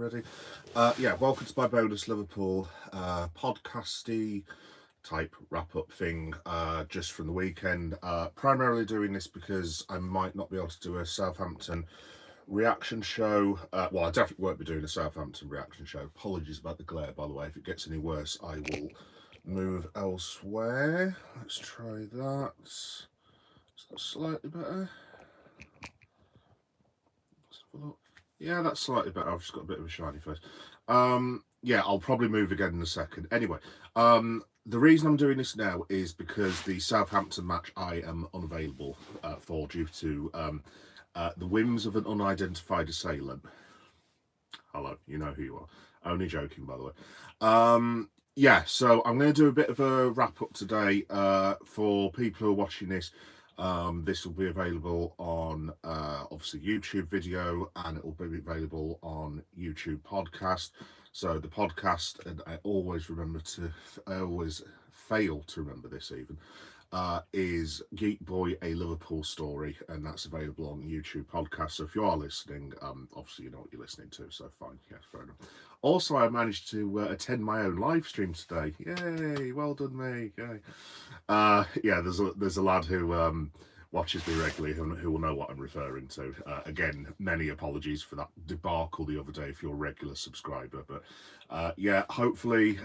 already. Yeah, welcome to my bonus Liverpool podcasty type wrap up thing just from the weekend. Primarily doing this because I might not be able to do a Southampton reaction show. Well, I definitely won't be doing a Southampton reaction show. Apologies about the glare, by the way. If it gets any worse, I will move elsewhere. Let's try that. Is that slightly better? Let's have a look. Yeah, that's slightly better. I've just got a bit of a shiny face. Yeah, I'll probably move again in a second. Anyway, the reason I'm doing this now is because the Southampton match I am unavailable for due to the whims of an unidentified assailant. Hello, you know who you are. Only joking, by the way. Yeah, so I'm going to do a bit of a wrap up today for people who are watching this. This will be available on obviously YouTube video, and it will be available on YouTube podcast. So the podcast, and I always fail to remember this even, is Geek Boy, a Liverpool story, and that's available on YouTube podcast. So if you are listening, obviously you know what you're listening to, so fine, yeah, fair enough. Also, I managed to attend my own live stream today. Yay, well done me. Yay. Yeah, there's a lad who watches me regularly who will know what I'm referring to. Again, many apologies for that debacle the other day if you're a regular subscriber, but yeah, hopefully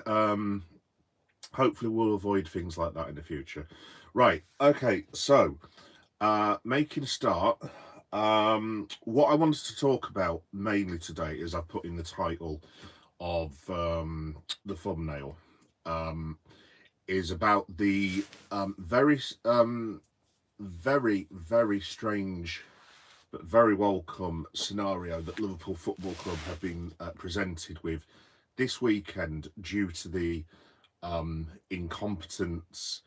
we'll avoid things like that in the future. Right, okay, so making a start. What I wanted to talk about mainly today is I put in the title of the thumbnail, is about the very strange but very welcome scenario that Liverpool Football Club have been presented with this weekend due to the incompetence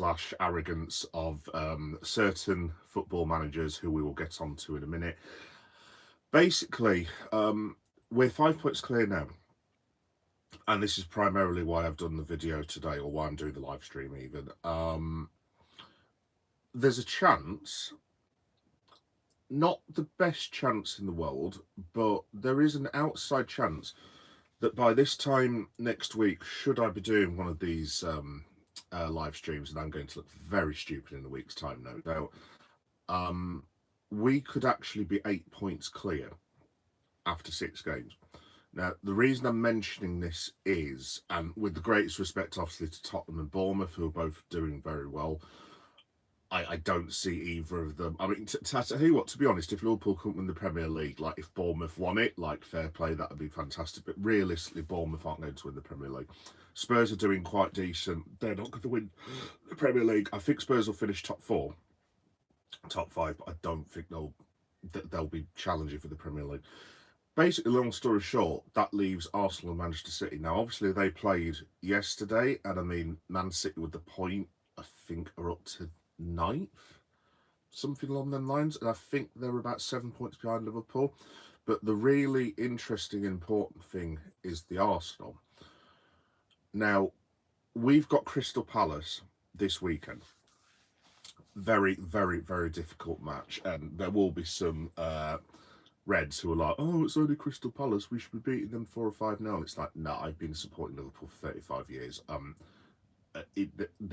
/ arrogance of certain football managers who we will get onto in a minute. Basically, we're 5 points clear now, and this is primarily why I've done the video today, or why I'm doing the live stream even. There's a chance, not the best chance in the world, but there is an outside chance that by this time next week, should I be doing one of these live streams, and I'm going to look very stupid in a week's time, no doubt, we could actually be 8 points clear after 6 games. Now, the reason I'm mentioning this is, and with the greatest respect, obviously, to Tottenham and Bournemouth, who are both doing very well, I don't see either of them. I mean, to tell you what, to be honest, if Liverpool couldn't win the Premier League, like if Bournemouth won it, like fair play, that would be fantastic. But realistically, Bournemouth aren't going to win the Premier League. Spurs are doing quite decent. They're not going to win the Premier League. I think Spurs will finish top 4, top 5, but I don't think they'll be challenging for the Premier League. Basically, long story short, that leaves Arsenal and Manchester City. Now, obviously, they played yesterday, and I mean, Man City with the point, I think, are up to 9th, something along them lines, and I think they're about 7 points behind Liverpool. But the really interesting, important thing is the Arsenal. Now, we've got Crystal Palace this weekend. Very, very, very difficult match, and there will be some Reds who are like, oh, it's only Crystal Palace, we should be beating them 4 or 5-0. It's like, no, I've been supporting Liverpool for 35 years.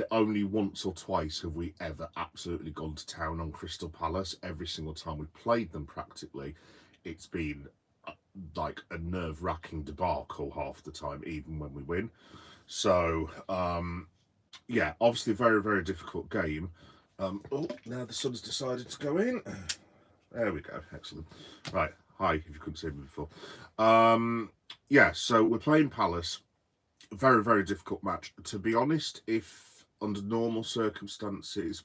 Only once or twice have we ever absolutely gone to town on Crystal Palace. Every single time we've played them, practically, it's been like a nerve-wracking debacle half the time, even when we win. So, yeah, obviously a very, very difficult game. Oh, now the sun's decided to go in. There we go, excellent. Right, hi, if you couldn't see me before. Yeah, so we're playing Palace. Very, very difficult match. To be honest, if under normal circumstances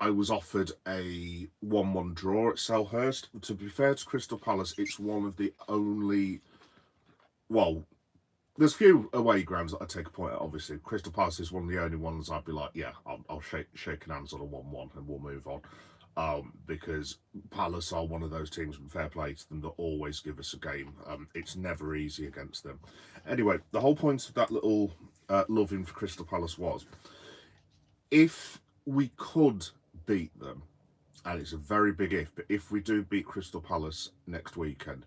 I was offered a 1-1 draw at Selhurst, to be fair to Crystal Palace, it's one of the only, well, there's few away grounds that I take a point at, obviously. Crystal Palace is one of the only ones I'd be like, yeah, I'll shake hands on a 1-1 and we'll move on. Because Palace are one of those teams, with fair play to them, that always give us a game. It's never easy against them. Anyway, the whole point of that little loving for Crystal Palace was, if we could beat them, and it's a very big if, but if we do beat Crystal Palace next weekend,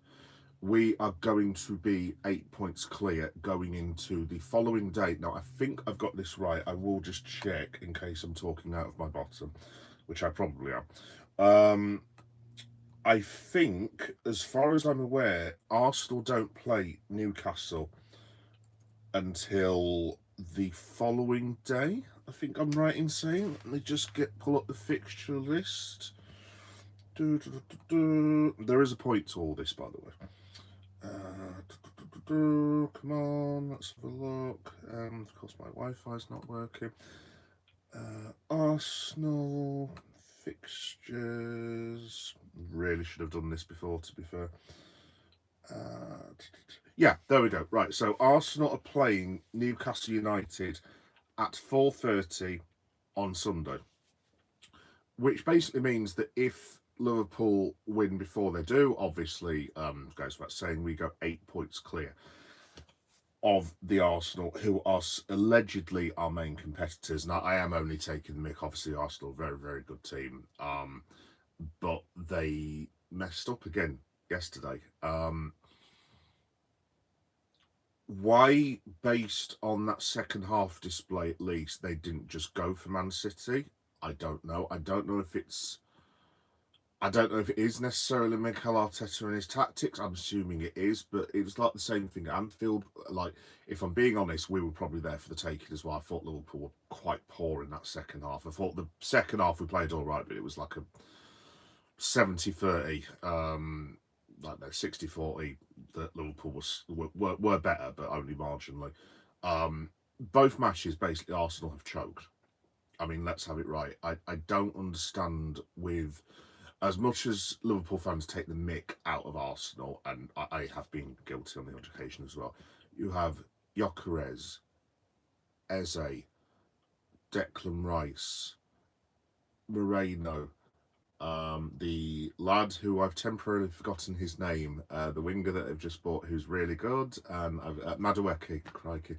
we are going to be 8 points clear going into the following day. Now, I think I've got this right. I will just check in case I'm talking out of my bottom, which I probably am. I think, as far as I'm aware, Arsenal don't play Newcastle until the following day. I think I'm right in saying. Let me just pull up the fixture list. There is a point to all this, by the way. Come on, let's have a look. Of course, my Wi-Fi's not working. Arsenal fixtures. Really should have done this before, to be fair. Yeah, there we go. Right, so Arsenal are playing Newcastle United at 4:30 on Sunday, which basically means that if Liverpool win before they do, obviously, goes without saying, we go 8 points clear of the Arsenal, who are allegedly our main competitors. Now, I am only taking the mick. Obviously, Arsenal, very, very good team, but they messed up again yesterday. Why, based on that second half display at least, they didn't just go for Man City, I don't know. I don't know if it is necessarily Mikel Arteta and his tactics. I'm assuming it is, but it was like the same thing at Anfield. Like, if I'm being honest, we were probably there for the taking as well. I thought Liverpool were quite poor in that second half. I thought the second half we played all right, but it was like a 70-30, like no 60-40 that Liverpool were better, but only marginally. Both matches, basically, Arsenal have choked. I mean, let's have it right. I don't understand with... As much as Liverpool fans take the mick out of Arsenal, and I have been guilty on the odd occasion as well, you have Gyökeres, Eze, Declan Rice, Moreno, the lad who I've temporarily forgotten his name, the winger that they've just bought, who's really good, and Madueke, crikey.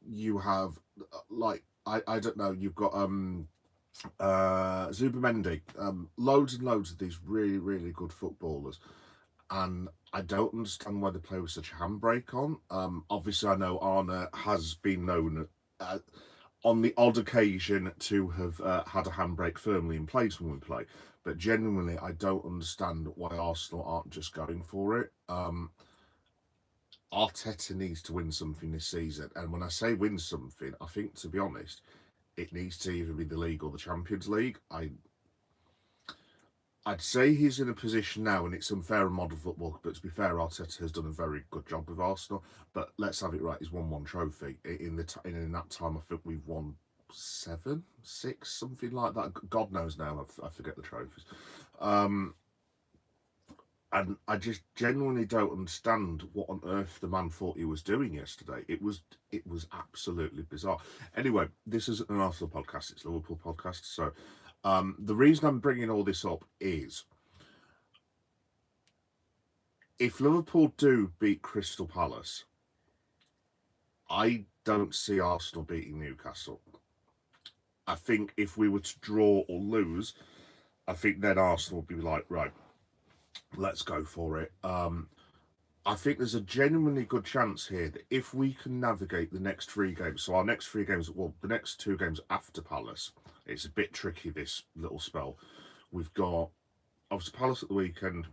You have, like, I don't know, you've got Zubamendi, loads and loads of these really, really good footballers, and I don't understand why they play with such a handbrake on. Obviously, I know Arne has been known on the odd occasion to have had a handbrake firmly in place when we play, but genuinely, I don't understand why Arsenal aren't just going for it. Arteta needs to win something this season, and when I say win something, I think, to be honest, it needs to either be the league or the Champions League. I'd say he's in a position now, and it's unfair in modern football, but to be fair, Arteta has done a very good job with Arsenal. But let's have it right, he's won one trophy. In that time, I think we've won 7, 6, something like that. God knows now, I forget the trophies. And I just genuinely don't understand what on earth the man thought he was doing yesterday. It was absolutely bizarre. Anyway, this isn't an Arsenal podcast, it's a Liverpool podcast. So the reason I'm bringing all this up is, if Liverpool do beat Crystal Palace, I don't see Arsenal beating Newcastle. I think if we were to draw or lose, I think then Arsenal would be like, right, let's go for it. I think there's a genuinely good chance here that if we can navigate the next 3 games, so our next 3 games, well, the next 2 games after Palace, it's a bit tricky, this little spell. We've got, obviously, Palace at the weekend,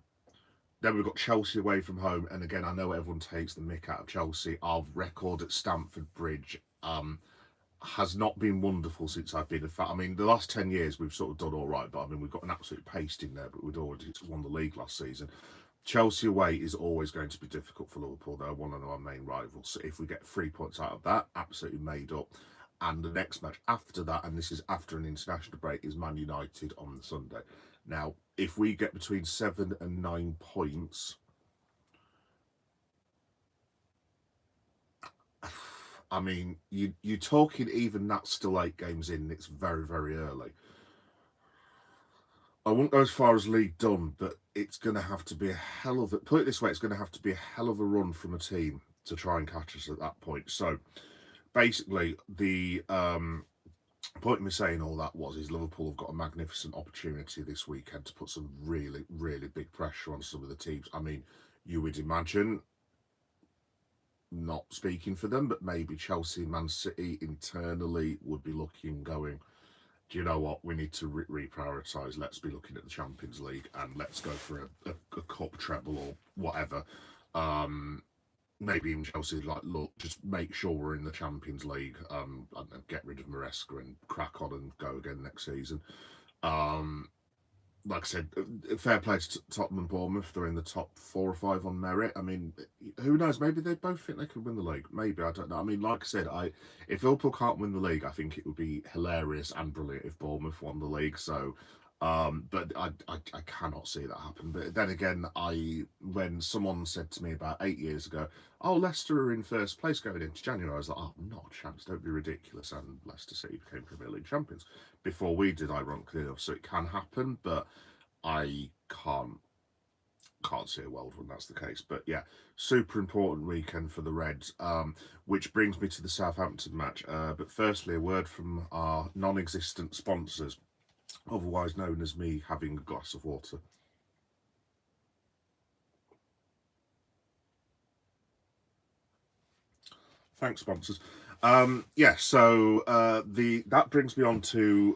then we've got Chelsea away from home, and again, I know everyone takes the mick out of Chelsea. Our record at Stamford Bridge has not been wonderful since I've been a fan. I mean, the last 10 years we've sort of done all right, but I mean, we've got an absolute pasting there, but we'd already won the league last season. Chelsea away is always going to be difficult for Liverpool. They're one of our main rivals. So if we get 3 points out of that, absolutely made up. And the next match after that, and this is after an international break, is Man United on the Sunday. Now, if we get between 7 and 9 points, I mean, you're talking even that's still 8 games in. It's very, very early. I won't go as far as league done, but it's going to have to be a hell of a... Put it this way, it's going to have to be a hell of a run from a team to try and catch us at that point. So, basically, the point of me saying all that is Liverpool have got a magnificent opportunity this weekend to put some really, really big pressure on some of the teams. I mean, You would imagine, not speaking for them, but maybe Chelsea, Man City internally would be looking, going, do you know what? We need to reprioritise. Let's be looking at the Champions League and let's go for a cup treble or whatever. Maybe even Chelsea, like, look, just make sure we're in the Champions League. I don't know, get rid of Maresca and crack on and go again next season. Like I said, fair play to Tottenham and Bournemouth. They're in the top 4 or 5 on merit. I mean, who knows? Maybe they both think they could win the league. Maybe, I don't know. I mean, like I said, if Liverpool can't win the league, I think it would be hilarious and brilliant if Bournemouth won the league. So, but I cannot see that happen. But then again, when someone said to me about 8 years ago, "Oh, Leicester are in first place going into January," I was like, "Oh, not a chance! Don't be ridiculous!" And Leicester City became Premier League champions before we did, ironically enough. So it can happen, but I can't see a world when that's the case. But yeah, super important weekend for the Reds, which brings me to the Southampton match. But firstly, a word from our non-existent sponsors, otherwise known as me having a glass of water. Thanks, sponsors. Yeah, so that brings me on to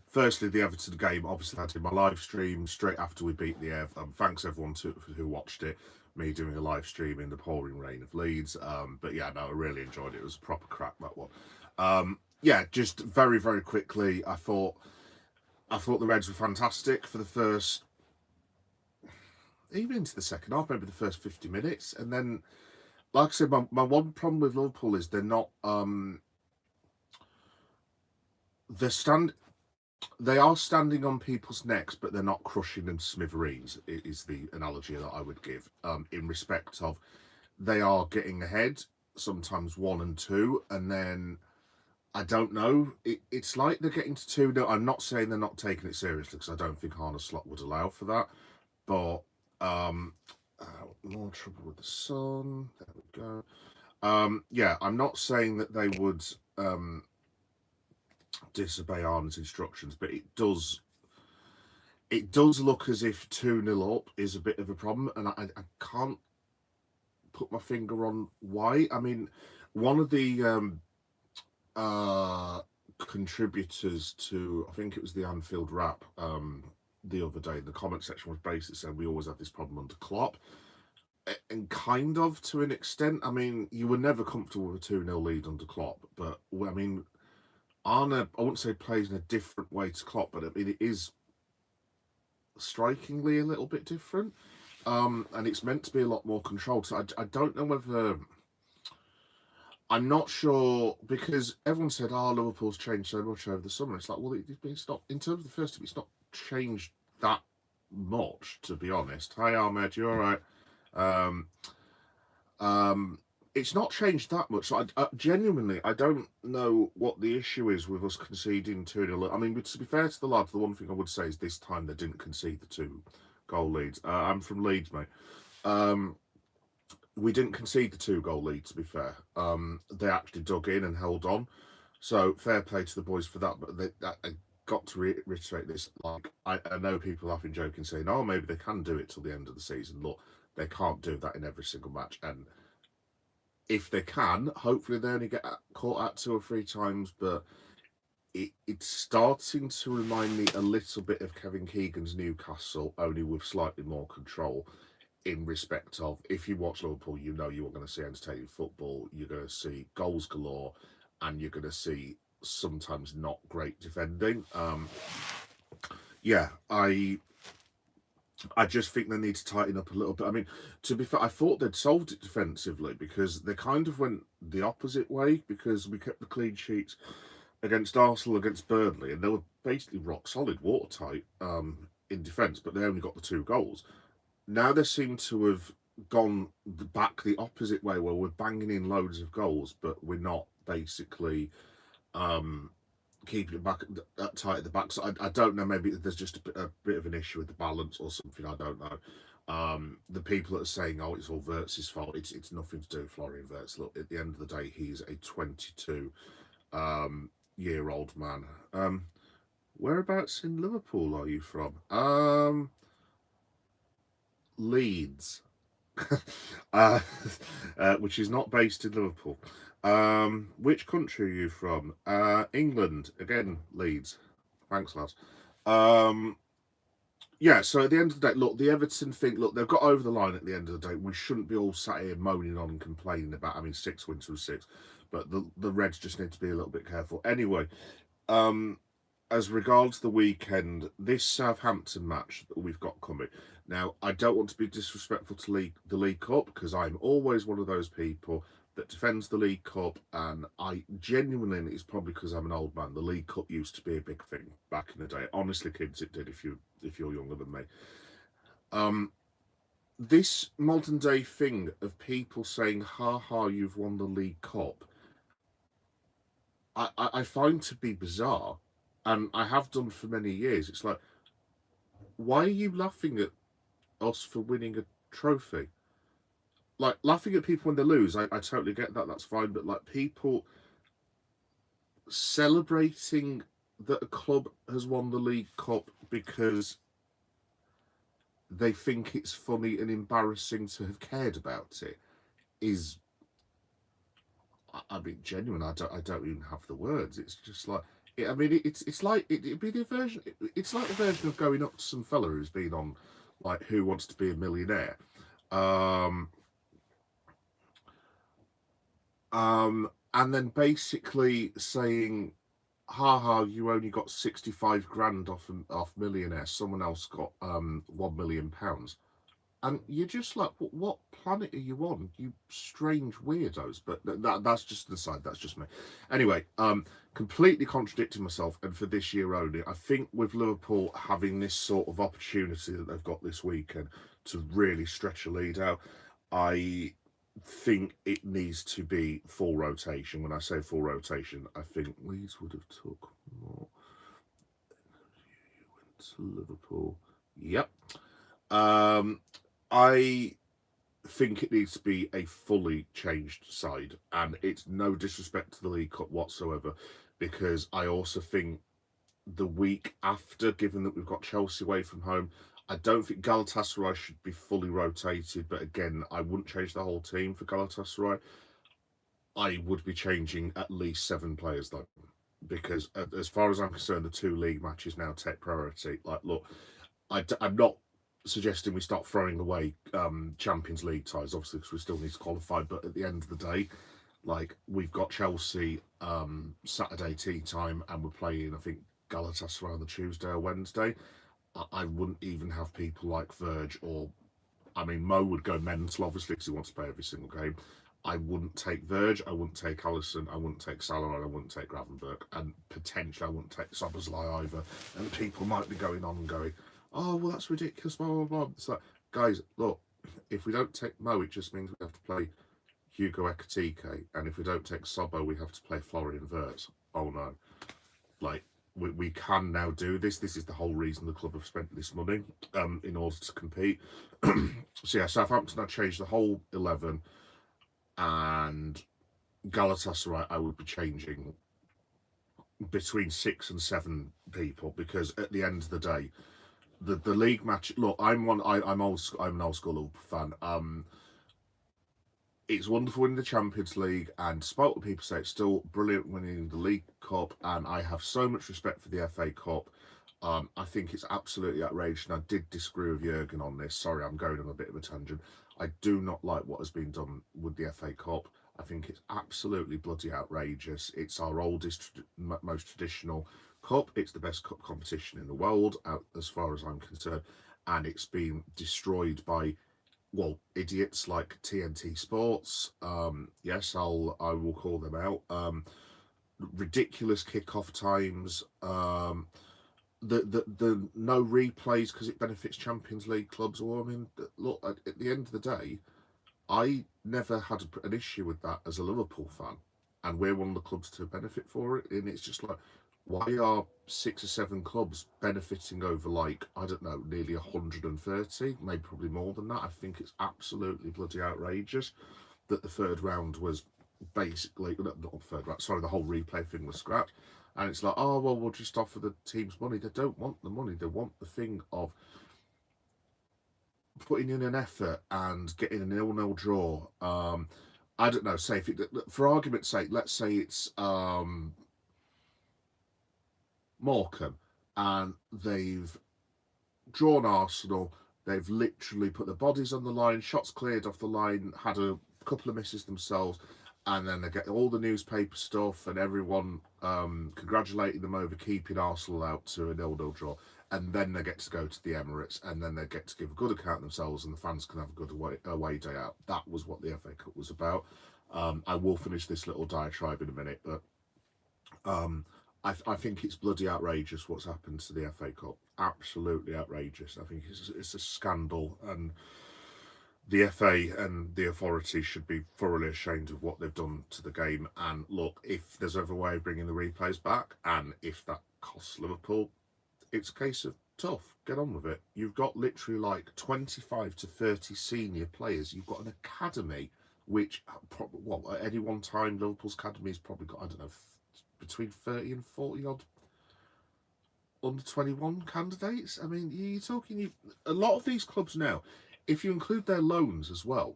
firstly the Everton game. Obviously, I did my live stream straight after we beat the Ev. Thanks everyone who watched it. Me doing a live stream in the pouring rain of Leeds. But yeah, no, I really enjoyed it. It was a proper crack, that one. Yeah, just very very quickly, I thought the Reds were fantastic for the first, even into the second half, maybe the first 50 minutes, and then, like I said, my one problem with Liverpool is they're not they stand they are standing on people's necks, but they're not crushing them to smithereens. Is the analogy that I would give, in respect of, they are getting ahead, sometimes 1 and 2, and then I don't know. It's like they're getting to 2. I'm not saying they're not taking it seriously, because I don't think Arne Slot would allow for that, but more trouble with the sun. There we go. Yeah, I'm not saying that they would disobey Arne's instructions, but it does look as if 2-0 up is a bit of a problem, and I can't put my finger on why. I mean, one of the contributors to, I think it was the Anfield Wrap, the other day, the comment section was basically saying we always have this problem under Klopp. And kind of, to an extent. I mean, you were never comfortable with a 2-0 lead under Klopp, but I mean, Arne, I wouldn't say plays in a different way to Klopp, but I mean, it is strikingly a little bit different. And it's meant to be a lot more controlled. So I don't know whether, I'm not sure, because everyone said, "Oh, Liverpool's changed so much over the summer." It's like, well, it's not, in terms of the first team, it's not changed that much, to be honest. Hi, Ahmed, you all right? Um, it's not changed that much. So genuinely, I don't know what the issue is with us conceding 2-0. I mean, to be fair to the lads, the one thing I would say is this time they didn't concede the 2-goal leads. I'm from Leeds, mate. We didn't concede the 2-goal lead, to be fair. They actually dug in and held on. So fair play to the boys for that. But I got to reiterate this. Like, I know people have been joking, saying, "Oh, maybe they can do it till the end of the season." Look, they can't do that in every single match. And if they can, hopefully they only get caught out 2 or 3 times. But it's starting to remind me a little bit of Kevin Keegan's Newcastle, only with slightly more control, in respect of, if you watch Liverpool, you know you are going to see entertaining football, you're going to see goals galore, and you're going to see sometimes not great defending. Yeah, I just think they need to tighten up a little bit. I mean, to be fair, I thought they'd solved it defensively, because they kind of went the opposite way, because we kept the clean sheets against Arsenal, against Burnley, and they were basically rock solid, watertight in defence, but they only got the 2 goals. Now they seem to have gone back the opposite way, where we're banging in loads of goals, but we're not basically keeping it back tight at the back. So I don't know, maybe there's just a bit of an issue with the balance or something, I don't know. The people that are saying, "Oh, it's all Wirtz's fault," it's nothing to do with Florian Wirtz. Look, at the end of the day, he's a 22-year-old man. Whereabouts in Liverpool are you from? Leeds. uh, which is not based in Liverpool. Which country are you from? England. Again, Leeds. Thanks, lads. Um, yeah, so at the end of the day, look, the Everton thing, look, they've got over the line at the end of the day. We shouldn't be all sat here moaning on and complaining about having 6 wins from 6. But the Reds just need to be a little bit careful. Anyway, um, as regards the weekend, this Southampton match that we've got coming. Now, I don't want to be disrespectful to the League Cup because I'm always one of those people that defends the League Cup, and I genuinely, and it's probably because I'm an old man. The League Cup used to be a big thing back in the day. Honestly, kids, it did. If you're younger than me, um, this modern day thing of people saying, "Ha ha, you've won the League Cup," I find to be bizarre, and I have done for many years. It's like, why are you laughing at us for winning a trophy? Like, laughing at people when they lose, I totally get that, that's fine, but like people celebrating that a club has won the League Cup because they think it's funny and embarrassing to have cared about it is, I mean, genuine. I don't even have the words. It's just like, I mean, it's like it'd be the version. It's like the version of going up to some fella who's been on, like, Who Wants to Be a Millionaire, um, and then basically saying, "Ha ha, you only got 65 grand off Millionaire. Someone else got £1 million." And you're just like, what planet are you on, you strange weirdos? But that's just the side. That's just me. Anyway, completely contradicting myself. And for this year only, I think with Liverpool having this sort of opportunity that they've got this weekend to really stretch a lead out, I think it needs to be full rotation. When I say full rotation, I think Leeds would have took more. You went to Liverpool. Yep. Um, I think it needs to be a fully changed side, and it's no disrespect to the League Cup whatsoever, because I also think the week after, given that we've got Chelsea away from home, I don't think Galatasaray should be fully rotated. But again, I wouldn't change the whole team for Galatasaray. I would be changing at least 7 players though, because as far as I'm concerned, the 2 league matches now take priority. Like, look, I'm not suggesting we start throwing away Champions League ties, obviously, because we still need to qualify. But at the end of the day, like, we've got Chelsea Saturday tea time, and we're playing, I think, Galatasaray on the Tuesday or Wednesday. I wouldn't even have people like Verge or, I mean, Mo would go mental, obviously, because he wants to play every single game. I wouldn't take Verge, I wouldn't take Allison, I wouldn't take Salah, and I wouldn't take Gravenberg, and potentially I wouldn't take Soboslai either. And people might be going on and going, "Oh, well, that's ridiculous, blah, blah, blah." It's like, guys, look, if we don't take Mo, it just means we have to play Hugo Ekitike, and if we don't take Sobo, we have to play Florian Wirtz. Oh no. Like, we can now do this. This is the whole reason the club have spent this money in order to compete. So yeah, Southampton, I changed the whole 11, and Galatasaray, I would be changing between 6 and 7 people, because at the end of the day, the league match. Look, I'm an old school Liverpool fan. It's wonderful winning the Champions League, and despite what people say, it's still brilliant winning the League Cup. And I have so much respect for the FA Cup. I think it's absolutely outrageous, and I did disagree with Jurgen on this. Sorry, I'm going on a bit of a tangent. I do not like what has been done with the FA Cup. I think it's absolutely bloody outrageous. It's our oldest, most traditional cup. It's the best cup competition in the world, as far as I'm concerned, and it's been destroyed by, well, idiots like TNT Sports. Yes, I will call them out. Ridiculous kickoff times. The no replays because it benefits Champions League clubs. Well, I mean, look, at the end of the day, I never had an issue with that as a Liverpool fan, and we're one of the clubs to benefit for it. And it's just like, why are 6 or 7 clubs benefiting over, like, I don't know, nearly 130, maybe probably more than that? I think it's absolutely bloody outrageous that the third round was basically, not the third round, sorry, the whole replay thing was scrapped. And it's like, oh, well, we'll just offer the teams money. They don't want the money. They want the thing of putting in an effort and getting a 0-0 draw. I don't know. Say if it, for argument's sake, let's say it's Morecambe and they've drawn Arsenal. They've literally put their bodies on the line, shots cleared off the line, had a couple of misses themselves, and then they get all the newspaper stuff and everyone congratulating them over keeping Arsenal out to a 0-0 draw. And then they get to go to the Emirates, and then they get to give a good account of themselves, and the fans can have a good away day out. That was what the FA Cup was about. I will finish this little diatribe in a minute, but I think it's bloody outrageous what's happened to the FA Cup. Absolutely outrageous. I think it's a scandal, and the FA and the authorities should be thoroughly ashamed of what they've done to the game. And look, if there's ever a way of bringing the replays back, and if that costs Liverpool, it's a case of tough. Get on with it. You've got literally like 25 to 30 senior players. You've got an academy, which, at any one time, Liverpool's academy's probably got, I don't know, between 30 and 40 odd under 21 candidates. I mean, you're talking, a lot of these clubs now, if you include their loans as well,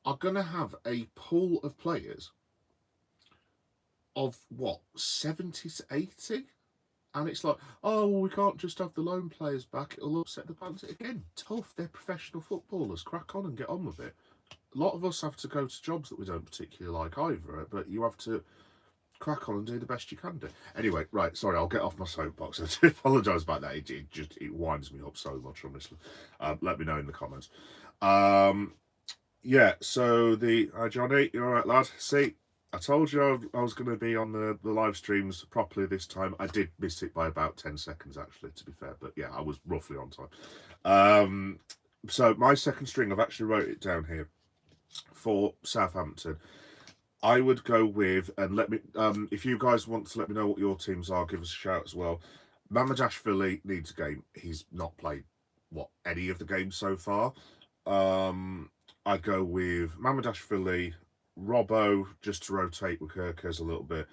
are going to have a pool of players of what, 70 to 80? And it's like, oh, well, we can't just have the loan players back. It'll upset the balance. Again, tough. They're professional footballers. Crack on and get on with it. A lot of us have to go to jobs that we don't particularly like either, but you have to crack on and do the best you can do. Anyway, right, sorry, I'll get off my soapbox. I do apologise about that. It winds me up so much, honestly. Let me know in the comments. Yeah, so hi Johnny, you alright, lad? See, I told you I was going to be on the live streams properly this time. I did miss it by about 10 seconds, actually, to be fair. But yeah, I was roughly on time. So my second string, I've actually wrote it down here for Southampton. I would go with, and let me, if you guys want to let me know what your teams are, give us a shout as well. Mamardashvili needs a game. He's not played, any of the games so far. I go with Mamardashvili, Robbo, just to rotate with Kirkers a little bit.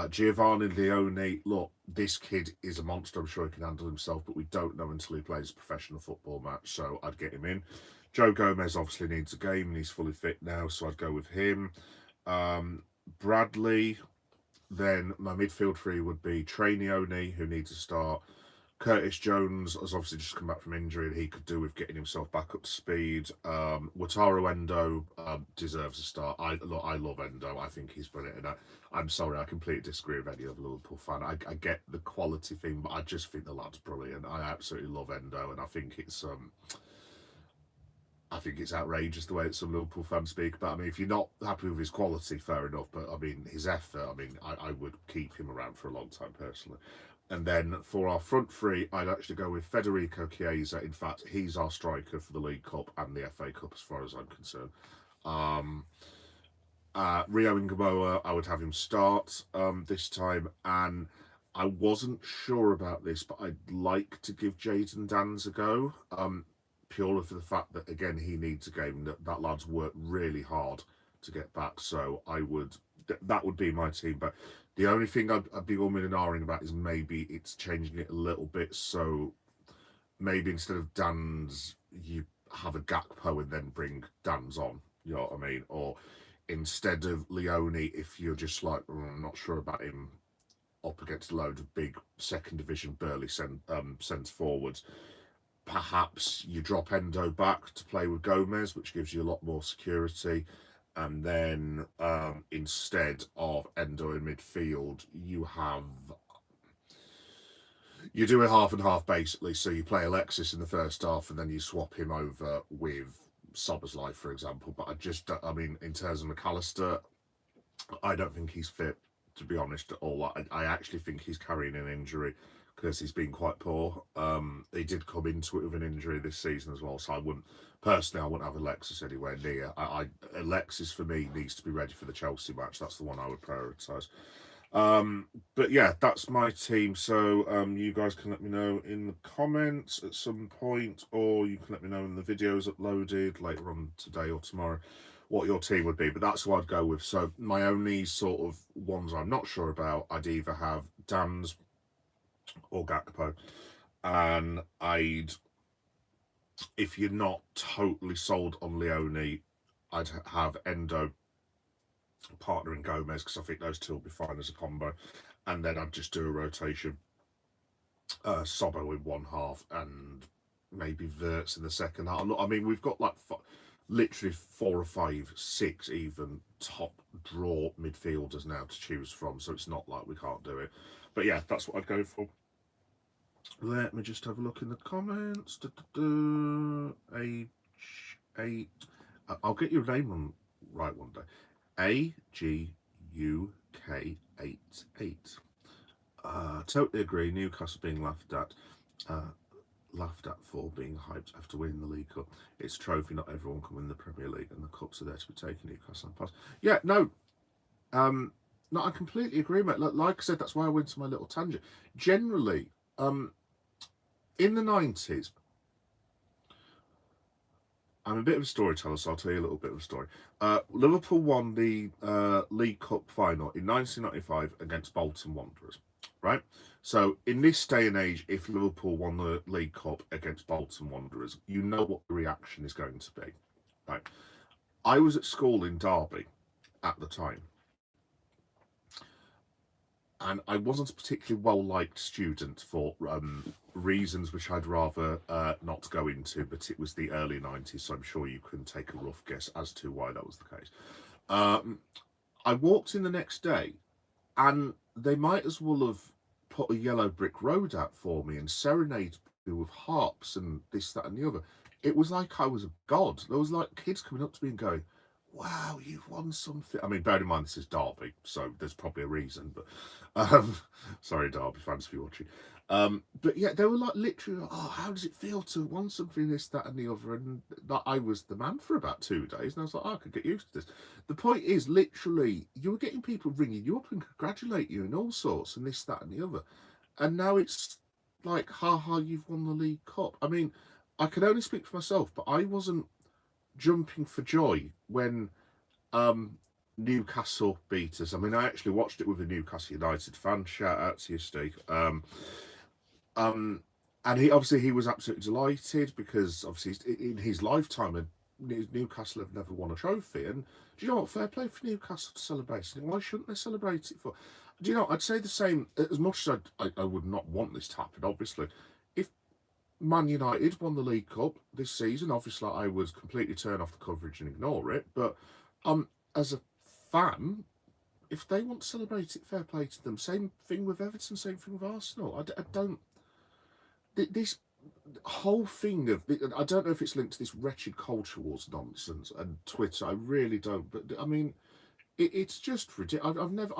Giovanni Leone, look, this kid is a monster. I'm sure he can handle himself, but we don't know until he plays a professional football match, so I'd get him in. Joe Gomez obviously needs a game, and he's fully fit now, so I'd go with him. Bradley, then my midfield three would be Trainioni, who needs to start. Curtis Jones has obviously just come back from injury, and he could do with getting himself back up to speed. Wataru Endo deserves a start. I love Endo. I think he's brilliant. And I'm sorry, I completely disagree with any other Liverpool fan. I get the quality thing, but I just think the lad's brilliant. I absolutely love Endo, and I think it's outrageous the way that some Liverpool fans speak. But I mean, if you're not happy with his quality, fair enough. But I mean, his effort, I would keep him around for a long time personally. And then for our front three, I'd actually go with Federico Chiesa. In fact, he's our striker for the League Cup and the FA Cup as far as I'm concerned. Rio Ngamoa, I would have him start this time. And I wasn't sure about this, but I'd like to give Jadon Danns a go. Purely for the fact that, again, he needs a game. That lad's worked really hard to get back. So that would be my team. But the only thing I'd be umming and ahhing about is maybe it's changing it a little bit. So maybe instead of Danns, you have a Gakpo and then bring Danns on. You know what I mean? Or instead of Leone, if you're just like, I'm not sure about him up against a load of big second division burly centre forwards, perhaps you drop Endo back to play with Gomez, which gives you a lot more security. And then instead of Endo in midfield, you do a half and half basically. So you play Alexis in the first half, and then you swap him over with Szoboszlai, for example. But in terms of McAllister, I don't think he's fit, to be honest, at all. I actually think he's carrying an injury because he's been quite poor. He did come into it with an injury this season as well, so I wouldn't have Alexis anywhere near. Alexis, for me, needs to be ready for the Chelsea match. That's the one I would prioritise. But yeah, that's my team. So you guys can let me know in the comments at some point, or you can let me know in the videos uploaded later on today or tomorrow what your team would be. But that's what I'd go with. So my only sort of ones I'm not sure about, I'd either have Danns or Gakpo, and I'd if you're not totally sold on Leone, I'd have Endo, Partner, and Gomez, because I think those two will be fine as a combo. And then I'd just do a rotation. Sobbo in one half and maybe Verts in the second half. I mean, we've got like literally 4 or 5, 6 even top draw midfielders now to choose from, so it's not like we can't do it. But yeah, that's what I'd go for. Let me just have a look in the comments. I'll get your name on right one day. AGUK88. Totally agree. Newcastle being laughed at for being hyped after winning the League Cup. It's a trophy. Not everyone can win the Premier League, and the cups are there to be taken. Newcastle and pass. Yeah, no, no, I completely agree, mate. Like I said, that's why I went to my little tangent. Generally, in the 90s, I'm a bit of a storyteller, so I'll tell you a little bit of a story. Liverpool won the League Cup final in 1995 against Bolton Wanderers, right? So in this day and age, if Liverpool won the League Cup against Bolton Wanderers, you know what the reaction is going to be, right? I was at school in Derby at the time, and I wasn't a particularly well-liked student for reasons which I'd rather not go into, but it was the early 90s, so I'm sure you can take a rough guess as to why that was the case. I walked in the next day, and they might as well have put a yellow brick road out for me and serenaded me with harps and this, that, and the other. It was like I was a god. There was like kids coming up to me and going, "Wow, you've won something." I mean, bear in mind this is Derby, so there's probably a reason. But sorry, Derby fans, if you're watching. But yeah, they were like literally, "Oh, how does it feel to have won something, this, that, and the other?" And I was the man for about 2 days, and I was like, oh, I could get used to this. The point is, literally, you were getting people ringing you up and congratulate you and all sorts, and this, that, and the other. And now it's like, ha ha, you've won the League Cup. I mean, I can only speak for myself, but I wasn't jumping for joy when Newcastle beat us. I mean, I actually watched it with a Newcastle United fan. Shout out to you, Steve. And he was absolutely delighted because obviously in his lifetime, Newcastle have never won a trophy. And do you know what? Fair play for Newcastle to celebrate it. Why shouldn't they celebrate it for? Do you know? I'd say the same. As much as I would not want this to happen, obviously. If Man United won the League Cup this season, obviously I would completely turn off the coverage and ignore it. But as a fan, if they want to celebrate it, fair play to them. Same thing with Everton, same thing with Arsenal. I don't. This whole thing of, I don't know if it's linked to this wretched culture wars nonsense and Twitter. I really don't. But I mean, it's just ridiculous. I've never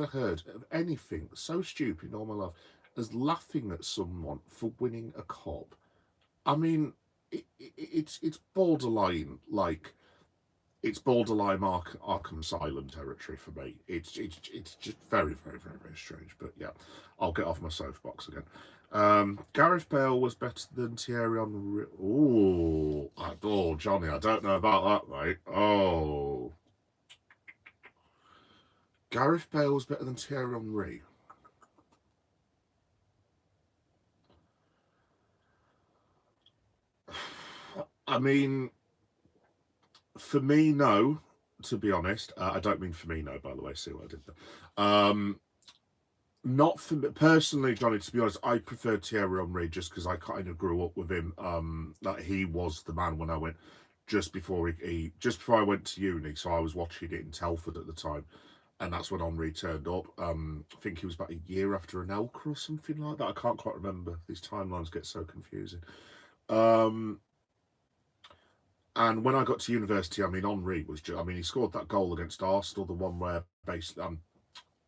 heard of anything so stupid in all my life as laughing at someone for winning a cup. I mean, it's borderline like. It's borderline Arkham Asylum territory for me. It's just very, very, very, very strange. But yeah, I'll get off my soapbox again. Gareth Bale was better than Thierry Henry. Oh, Johnny, I don't know about that, mate. Oh, Gareth Bale was better than Thierry Henry. I mean, for me, no. To be honest, I don't mean for me, no. By the way, see what I did there. Not for me personally, Johnny. To be honest, I preferred Thierry Henry just because I kind of grew up with him. That he was the man when I went just before just before I went to uni. So I was watching it in Telford at the time, and that's when Henry turned up. I think he was about a year after Anelka or something like that. I can't quite remember. These timelines get so confusing. And when I got to university, I mean, Henry was just, I mean, he scored that goal against Arsenal, the one where basically,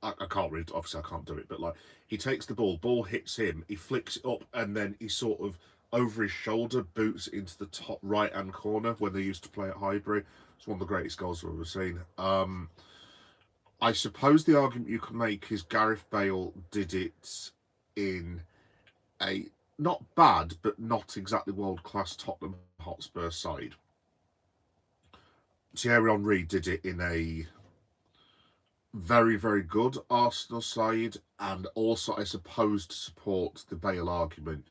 I can't read, obviously I can't do it, but like, he takes the ball hits him, he flicks it up, and then he sort of, over his shoulder, boots it into the top right-hand corner when they used to play at Highbury. It's one of the greatest goals I've ever seen. I suppose the argument you can make is Gareth Bale did it in a, not bad, but not exactly world-class Tottenham Hotspur side. Thierry Henry did it in a very, very good Arsenal side, and also, I suppose, to support the Bale argument,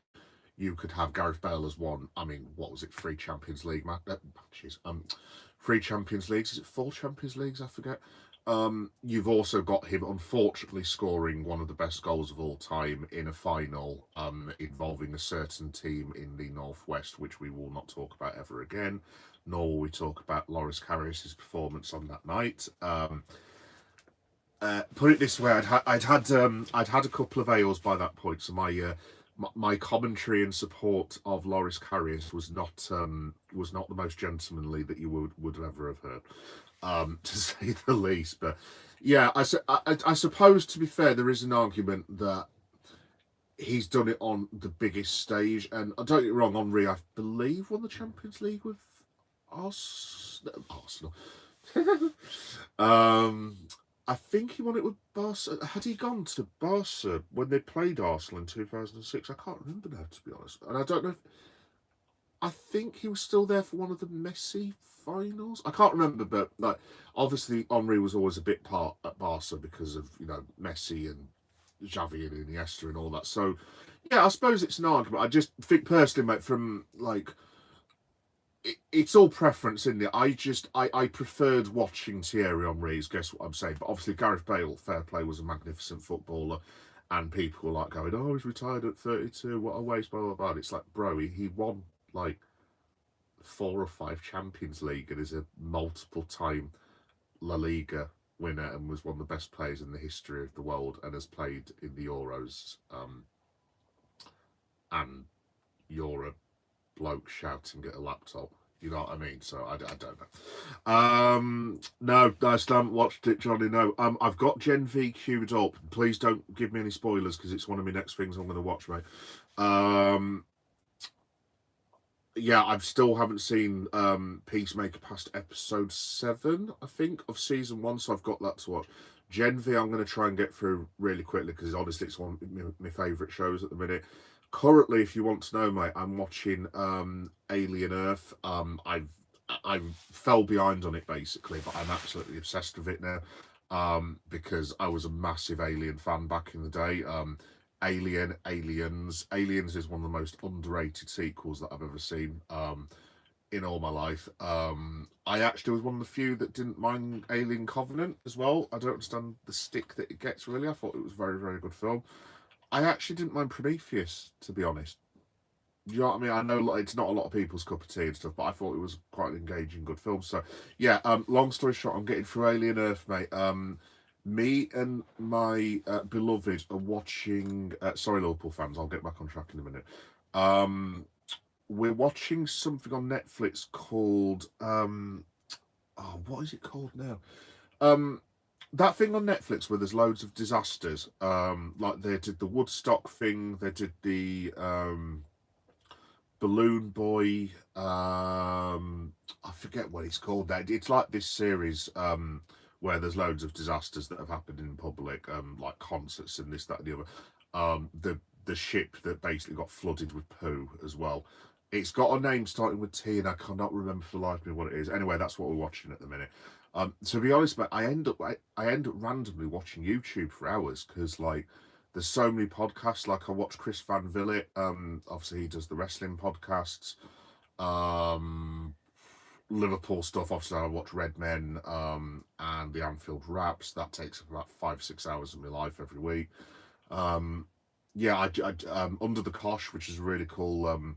you could have Gareth Bale as one. I mean, what was it? 3 Champions Leagues. Is it 4 Champions Leagues? I forget. You've also got him, unfortunately, scoring one of the best goals of all time in a final involving a certain team in the Northwest, which we will not talk about ever again, nor will we talk about Loris Karius's performance on that night. Put it this way, I'd had a couple of ales by that point, so my commentary and support of Loris Karius was not the most gentlemanly that you would ever have heard, to say the least. But yeah, I suppose, to be fair, there is an argument that he's done it on the biggest stage, and don't get me wrong, Henry, I believe, won the Champions League with Arsenal. I think he won it with Barca. Had he gone to Barca when they played Arsenal in 2006? I can't remember now, to be honest. And I don't know if... I think he was still there for one of the Messi finals. I can't remember, but like, obviously Henry was always a bit part at Barca because of, Messi and Xavi and Iniesta and all that. So, yeah, I suppose it's an argument. I just think personally, mate, from like... It's all preference, isn't it? I preferred watching Thierry Henry's. Guess what I'm saying? But obviously Gareth Bale, fair play, was a magnificent footballer, and people were like going, "Oh, he's retired at 32. What a waste!" Blah blah blah. It's like, bro, he won like 4 or 5 Champions League and is a multiple-time La Liga winner and was one of the best players in the history of the world and has played in the Euros. And you're a bloke shouting at a laptop. You know what I mean? So I don't know. No, I still haven't watched it, Johnny. No. I've got Gen V queued up. Please don't give me any spoilers because it's one of my next things I'm going to watch, mate. Yeah, I still haven't seen Peacemaker past episode 7, I think, of season 1, so I've got that to watch. Gen V, I'm going to try and get through really quickly because honestly, it's one of my favourite shows at the minute. Currently, if you want to know, mate, I'm watching Alien Earth. I fell behind on it basically, but I'm absolutely obsessed with it now because I was a massive Alien fan back in the day. Aliens is one of the most underrated sequels that I've ever seen in all my life. I actually was one of the few that didn't mind Alien Covenant as well. I don't understand the stick that it gets, really. I thought it was a very, very good film. I actually didn't mind Prometheus, to be honest. You know what I mean? I know it's not a lot of people's cup of tea and stuff, but I thought it was quite an engaging, good film. So, yeah, long story short, I'm getting through Alien Earth, mate. Me and my beloved are watching... sorry, Liverpool fans, I'll get back on track in a minute. We're watching something on Netflix called... what is it called now? That thing on Netflix where there's loads of disasters, like they did the Woodstock thing, they did the Balloon Boy, I forget what it's called now. It's like this series where there's loads of disasters that have happened in public, like concerts and this, that, and the other. The ship that basically got flooded with poo as well. It's got a name starting with T, and I cannot remember for the life of me what it is. Anyway, that's what we're watching at the minute. To be honest, mate, I end up randomly watching YouTube for hours because like there's so many podcasts. Like I watch Chris Van Vliet. Obviously he does the wrestling podcasts. Liverpool stuff. Obviously I watch Red Men and the Anfield Raps. That takes about 5-6 hours of my life every week. Yeah, I Under the Kosh, which is really cool.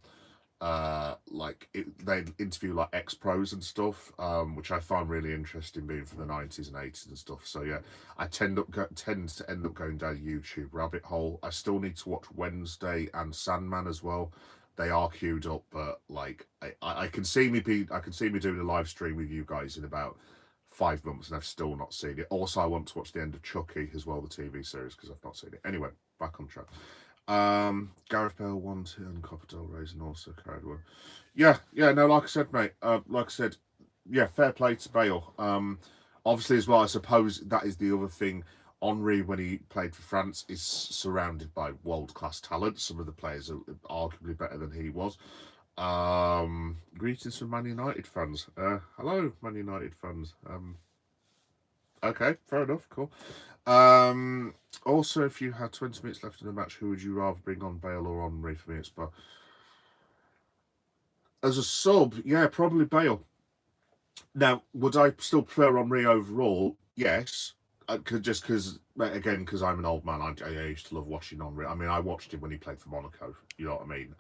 They interview like ex-pros and stuff, which I find really interesting, being from the 90s and 80s and stuff. So yeah, I tend to end up going down a YouTube rabbit hole. I still need to watch Wednesday and Sandman as well. They are queued up, but like I can see me doing a live stream with you guys in about 5 months, and I've still not seen it. Also, I want to watch the end of Chucky as well, the TV series, because I've not seen it. Anyway, back on track. Gareth Bale won 2 and Copa del Rey's and also carried one. Yeah, no, like I said, mate, yeah, fair play to Bale. Obviously as well, I suppose that is the other thing. Henry, when he played for France, is surrounded by world-class talent. Some of the players are arguably better than he was. Greetings from Man United fans. Hello, Man United fans. Okay, fair enough, cool. Also, if you had 20 minutes left in the match, who would you rather bring on, Bale or Henry? For me, it's As a sub, yeah, probably Bale. Now, would I still prefer Henri overall? Yes. Just because, again, because I'm an old man, I used to love watching Henri. I mean, I watched him when he played for Monaco, you know what I mean?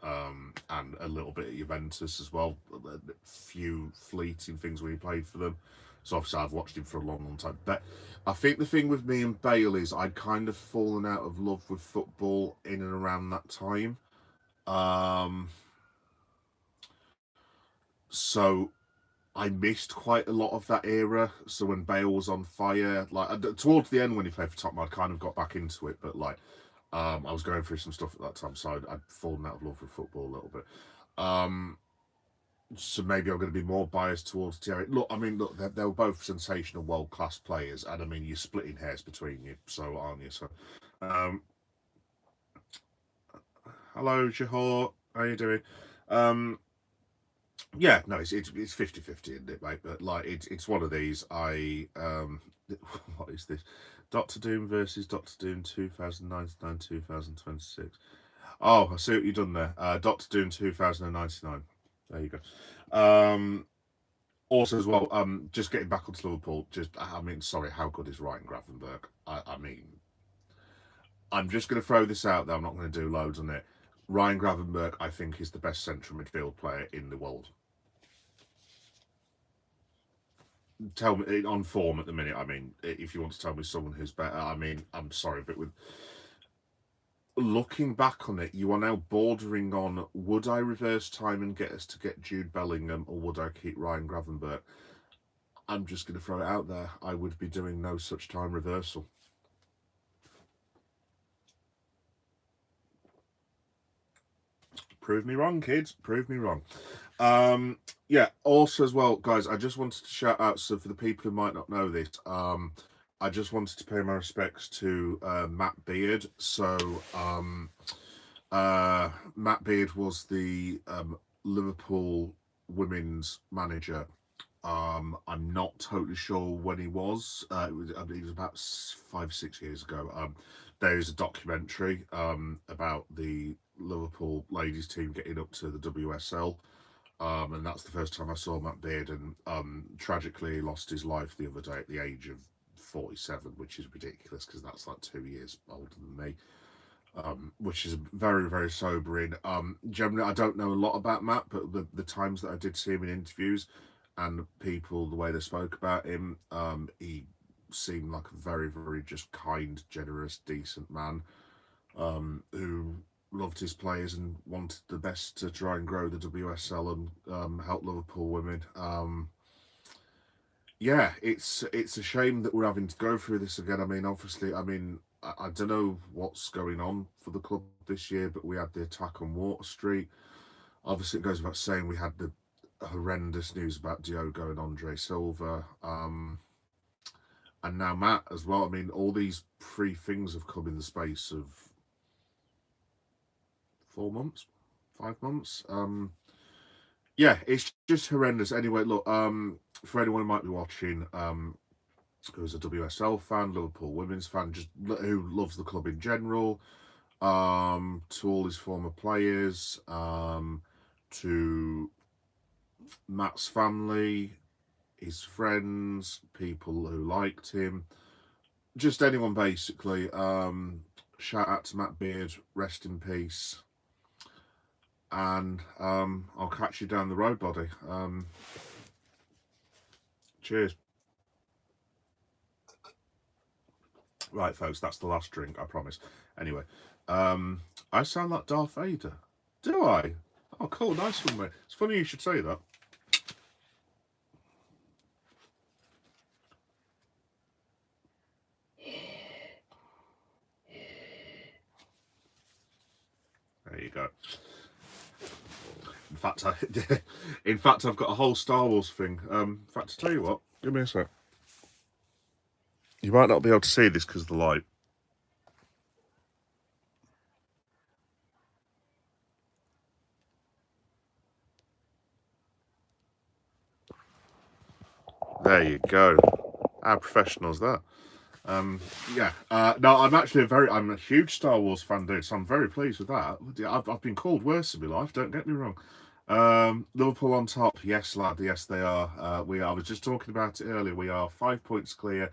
And a little bit at Juventus as well. A few fleeting things when he played for them. So obviously I've watched him for a long, long time. But I think the thing with me and Bale is I'd kind of fallen out of love with football in and around that time. Um, so I missed quite a lot of that era. So when Bale was on fire, like towards the end when he played for Tottenham, I kind of got back into it. But like, I was going through some stuff at that time, so I'd fallen out of love with football a little bit. Um, so maybe I'm going to be more biased towards Thierry. Look, I mean, look, they were both sensational, world class players, and I mean, you're splitting hairs between you, so aren't you? So, um, hello, Johor, how you doing? Um, Yeah, no, it's 50-50, isn't it, mate? But like it's one of these. What is this? Doctor Doom versus Doctor Doom 2099 2026. Oh, I see what you've done there. Doctor Doom 2099. There you go. Also as well, just getting back onto Liverpool, I mean, sorry, how good is Ryan Gravenberg? I mean, I'm just gonna throw this out there, I'm not gonna do loads on it. Ryan Gravenberg, I think, is the best central midfield player in the world. Tell me on form at the minute. I mean, if you want to tell me someone who's better, I mean, I'm sorry, but with looking back on it, you are now bordering on: would I reverse time and get us to get Jude Bellingham, or would I keep Ryan Gravenberch? I'm just going to throw it out there. I would be doing no such time reversal. Prove me wrong, kids. Prove me wrong. Yeah, also as well, guys, I just wanted to shout out, so for the people who might not know this, I just wanted to pay my respects to Matt Beard. So Matt Beard was the Liverpool women's manager. I'm not totally sure when he was. I believe it was about 5-6 years ago. There is a documentary about the Liverpool ladies team getting up to the WSL. And that's the first time I saw Matt Beard, and tragically he lost his life the other day at the age of 47, which is ridiculous because that's like 2 years older than me. Which is very, very sobering. Generally, I don't know a lot about Matt, but the times that I did see him in interviews and people, the way they spoke about him, he seemed like a very, very just kind, generous, decent man who loved his players and wanted the best to try and grow the WSL and help Liverpool women. Yeah, it's a shame that we're having to go through this again. I mean, obviously, I don't know what's going on for the club this year, but we had the attack on Water Street. Obviously, it goes without saying we had the horrendous news about Diogo and Andre Silva, and now Matt as well. I mean, all these three things have come in the space of 4 months, 5 months. Yeah, it's just horrendous. Anyway, look, for anyone who might be watching, who's a WSL fan, Liverpool women's fan, just who loves the club in general, to all his former players, to Matt's family, his friends, people who liked him, just anyone basically. Shout out to Matt Beard, rest in peace. And I'll catch you down the road, buddy. Cheers. Right, folks, that's the last drink, I promise. Anyway, I sound like Darth Vader. Do I? Oh, cool, nice one, mate. It's funny you should say that. There you go. In fact, I've got a whole Star Wars thing. In fact, to tell you what, give me a sec. You might not be able to see this because of the light. There you go. How professional is that? Yeah. No, I'm a huge Star Wars fan, dude. So I'm very pleased with that. I've been called worse in my life. Don't get me wrong. Liverpool on top. Yes, lad. Yes, they are. We are. I was just talking about it earlier. We are 5 points clear,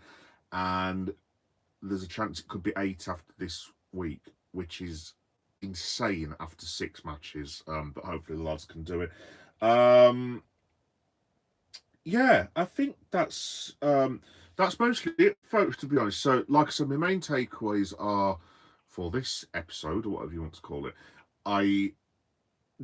and there's a chance it could be 8 after this week, which is insane after 6 matches. But hopefully the lads can do it. Um, yeah, I think that's mostly it, folks. To be honest, so like I said, my main takeaways are for this episode or whatever you want to call it. I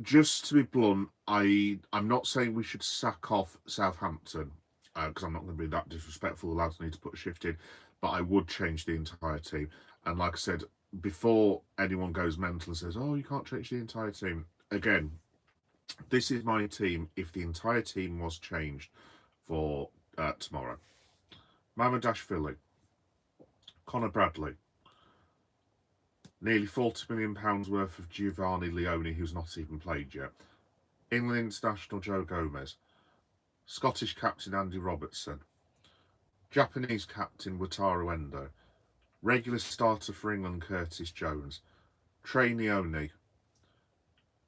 just to be blunt, I'm not saying we should sack off Southampton because I'm not going to be that disrespectful. The lads need to put a shift in, but I would change the entire team. And like I said, before anyone goes mental and says, "Oh, you can't change the entire team," again, this is my team. If the entire team was changed for tomorrow, Mamadashvili, Connor Bradley, nearly £40 million worth of Giovanni Leone, who's not even played yet, England international Joe Gomez, Scottish captain Andy Robertson, Japanese captain Wataru Endo, regular starter for England Curtis Jones, Trey Neone,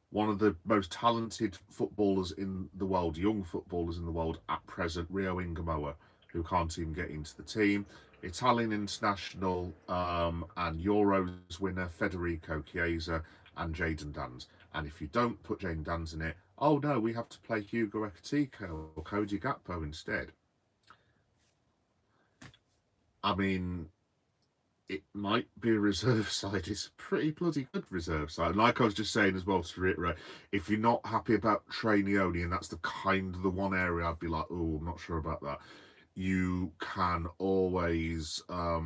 one of the most talented footballers in the world, young footballers in the world at present, Rio Ingamoa, who can't even get into the team, Italian international and Euros winner Federico Chiesa, and Jayden Danns. And if you don't put Jayden Danns in it, oh no, we have to play Hugo Ekitike or Cody Gakpo instead. I mean, it might be a reserve side. It's a pretty bloody good reserve side. And like I was just saying as well, to reiterate, if you're not happy about Trey Neone, and that's the one area I'd be like, oh, I'm not sure about that, you can always, or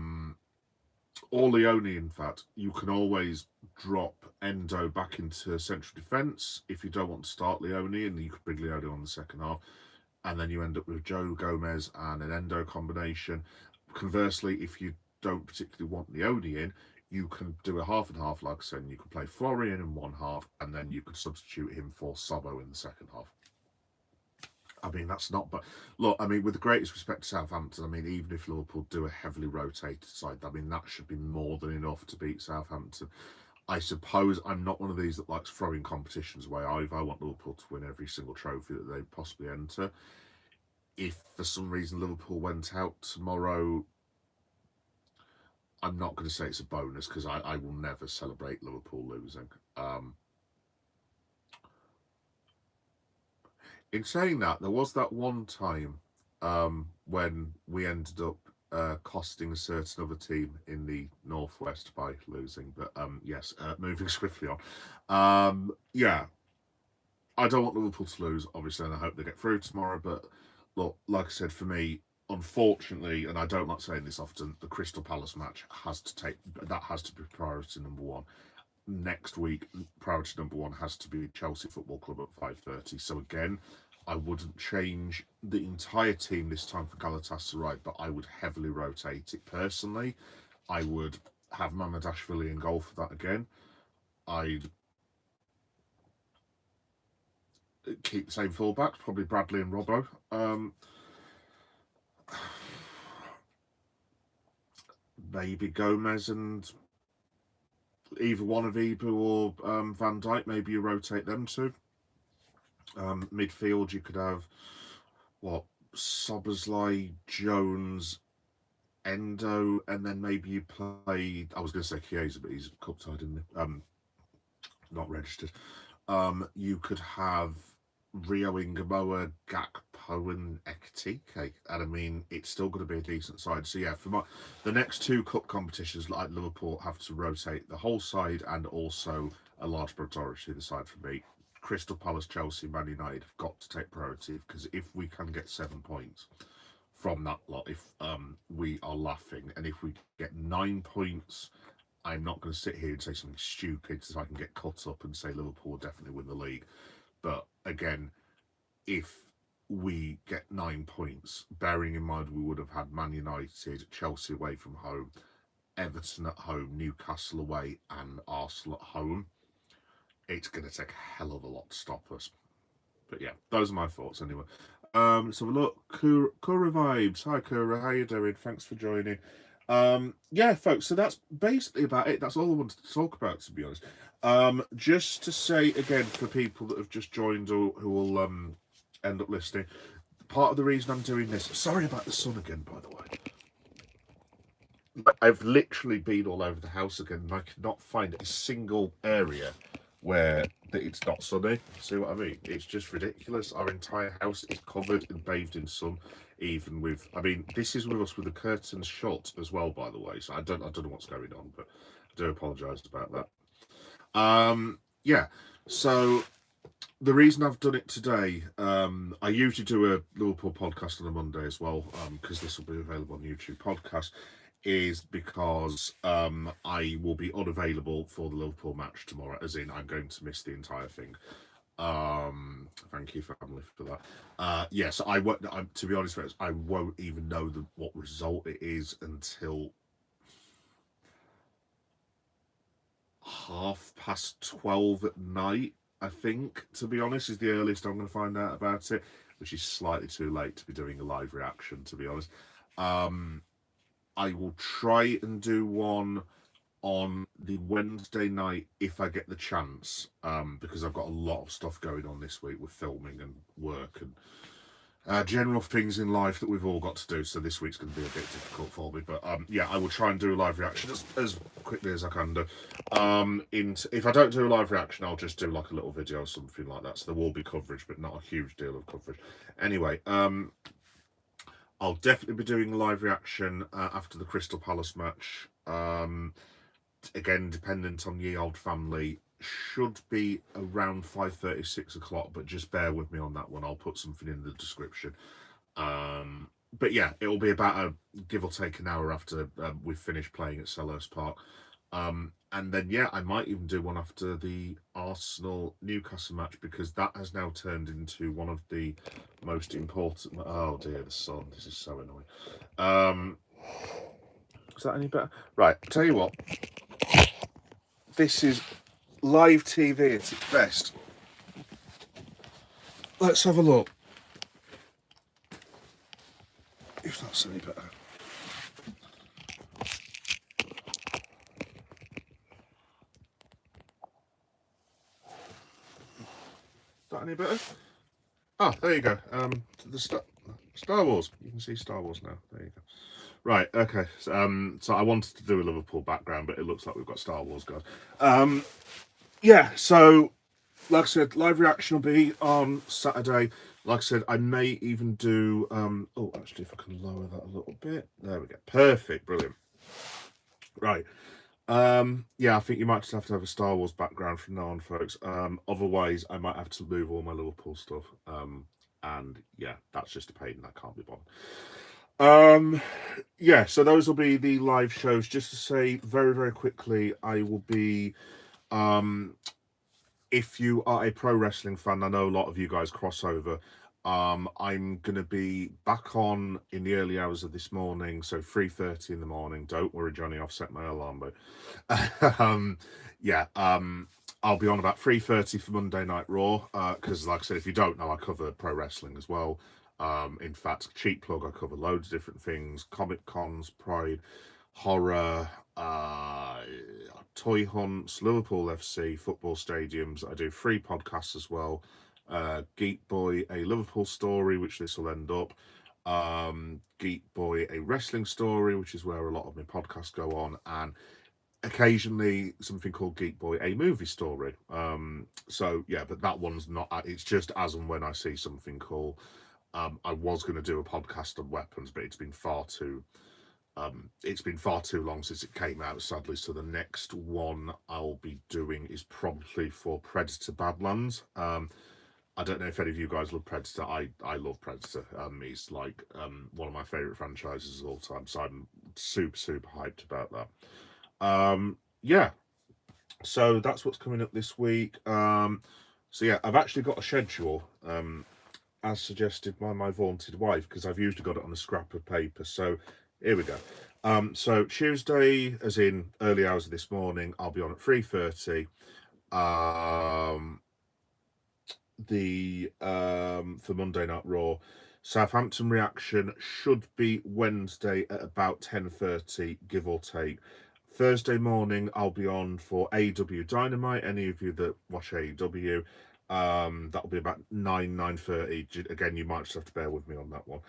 Leone, in fact, you can always drop Endo back into central defence if you don't want to start Leone, and you could bring Leone on the second half. And then you end up with Joe Gomez and an Endo combination. Conversely, if you don't particularly want Leone in, you can do a half and half, like I said, and you can play Florian in one half, and then you could substitute him for Sabo in the second half. I mean, that's not, but look, I mean, with the greatest respect to Southampton, I mean, even if Liverpool do a heavily rotated side, I mean, that should be more than enough to beat Southampton. I suppose I'm not one of these that likes throwing competitions away either. I want Liverpool to win every single trophy that they possibly enter. If for some reason Liverpool went out tomorrow, I'm not going to say it's a bonus because I will never celebrate Liverpool losing. In saying that, there was that one time when we ended up costing a certain other team in the Northwest by losing. But yes, moving swiftly on. Yeah, I don't want Liverpool to lose, obviously, and I hope they get through tomorrow. But look, like I said, for me, unfortunately, and I don't like saying this often, the Crystal Palace match has to be priority number one. Next week, priority number one has to be Chelsea Football Club at 5:30. So again, I wouldn't change the entire team this time for Galatasaray, but I would heavily rotate it personally. I would have Mamadashvili in goal for that again. I'd keep the same fullbacks, probably Bradley and Robbo. Maybe Gomez and either one of Ibu or Van Dijk. Maybe you rotate them two. Midfield, you could have what Sobersley, Jones, Endo, and then maybe you play. I was going to say Chiesa, but he's cup tied, isn't he? Not registered. You could have Rio Ingamoa, Gakpo, and Ekitike, and I mean it's still going to be a decent side. So yeah, for the next two cup competitions, like Liverpool, have to rotate the whole side and also a large majority of the side for me. Crystal Palace, Chelsea, Man United have got to take priority because if we can get 7 points from that lot, if we are laughing, and if we get 9 points, I'm not going to sit here and say something stupid so I can get cut up and say Liverpool will definitely win the league. But again, if we get 9 points, bearing in mind we would have had Man United, Chelsea away from home, Everton at home, Newcastle away, and Arsenal at home, it's going to take a hell of a lot to stop us. But yeah, those are my thoughts anyway. So look, Kura Vibes. Hi Kura, how you doing? Thanks for joining. Yeah, folks, so that's basically about it. That's all I wanted to talk about, to be honest. Just to say again, for people that have just joined or who will end up listening, part of the reason I'm doing this, sorry about the sun again, by the way. I've literally been all over the house again, and I cannot find a single area where it's not sunny. See what I mean? It's just ridiculous. Our entire house is covered and bathed in sun, even with. I mean, this is with us with the curtains shut as well, by the way. So I don't know what's going on, but I do apologise about that. Yeah. So the reason I've done it today, I usually do a Liverpool podcast on a Monday as well, because this will be available on YouTube podcast, is because I will be unavailable for the Liverpool match tomorrow, as in I'm going to miss the entire thing. Thank you, family, for that. Yes, I won't. To be honest, I won't even know what result it is until 12:30 at night. I think, to be honest, is the earliest I'm going to find out about it, which is slightly too late to be doing a live reaction, to be honest. I will try and do one on the Wednesday night if I get the chance, because I've got a lot of stuff going on this week with filming and work and general things in life that we've all got to do. So this week's going to be a bit difficult for me, but yeah, I will try and do a live reaction as quickly as I can do. If I don't do a live reaction, I'll just do like a little video or something like that. So there will be coverage, but not a huge deal of coverage. Anyway, I'll definitely be doing a live reaction after the Crystal Palace match. Again, dependent on Ye Old Family, should be around 5:30, 6 o'clock, but just bear with me on that one. I'll put something in the description. But yeah, it will be about a give or take an hour after we've finished playing at Selhurst Park. And then, yeah, I might even do one after the Arsenal-Newcastle match, because that has now turned into one of the most important... Oh, dear, the sun. This is so annoying. Is that any better? Right, tell you what. This is live TV at its best. Let's have a look. If that's any better. Is that any better? Oh, there you go. The Star Wars. You can see Star Wars now. There you go. Right, okay. So I wanted to do a Liverpool background, but it looks like we've got Star Wars going. Yeah, so like I said, live reaction will be on Saturday. Like I said, I may even do... oh, actually, if I can lower that a little bit. There we go. Perfect. Brilliant. Right. Yeah, I think you might just have to have a Star Wars background from now on, folks. Otherwise, I might have to move all my Liverpool stuff. And yeah, that's just a pain. I can't be bothered. Yeah, so those will be the live shows. Just to say very, very quickly, I will be... if you are a pro wrestling fan, I know a lot of you guys cross over. I'm going to be back on in the early hours of this morning, so 3:30 in the morning. Don't worry, Johnny, I've set my alarm, but yeah, I'll be on about 3:30 for Monday Night Raw, because like I said, if you don't know, I cover pro wrestling as well. In fact, cheap plug, I cover loads of different things: Comic Cons, Pride, horror, toy hunts, Liverpool FC, football stadiums. I do 3 podcasts as well. Geek Boy, a Liverpool story, which this will end up. Geek Boy, a wrestling story, which is where a lot of my podcasts go on, and occasionally something called Geek Boy, a movie story. So yeah, but that one's not... It's just as and when I see something cool. I was going to do a podcast on weapons, but it's been far too long since it came out, sadly. So the next one I'll be doing is probably for Predator Badlands. I don't know if any of you guys love Predator. I love Predator. It's like one of my favourite franchises of all time. So I'm super, super hyped about that. Yeah. So that's what's coming up this week. So yeah, I've actually got a schedule, as suggested by my vaunted wife, because I've usually got it on a scrap of paper. So here we go. So Tuesday, as in early hours of this morning, I'll be on at 3:30. For Monday Night Raw. Southampton reaction should be Wednesday at about 10:30, give or take. Thursday morning, I'll be on for AEW Dynamite. Any of you that watch AEW, that'll be about 9:30. Again, you might just have to bear with me on that one.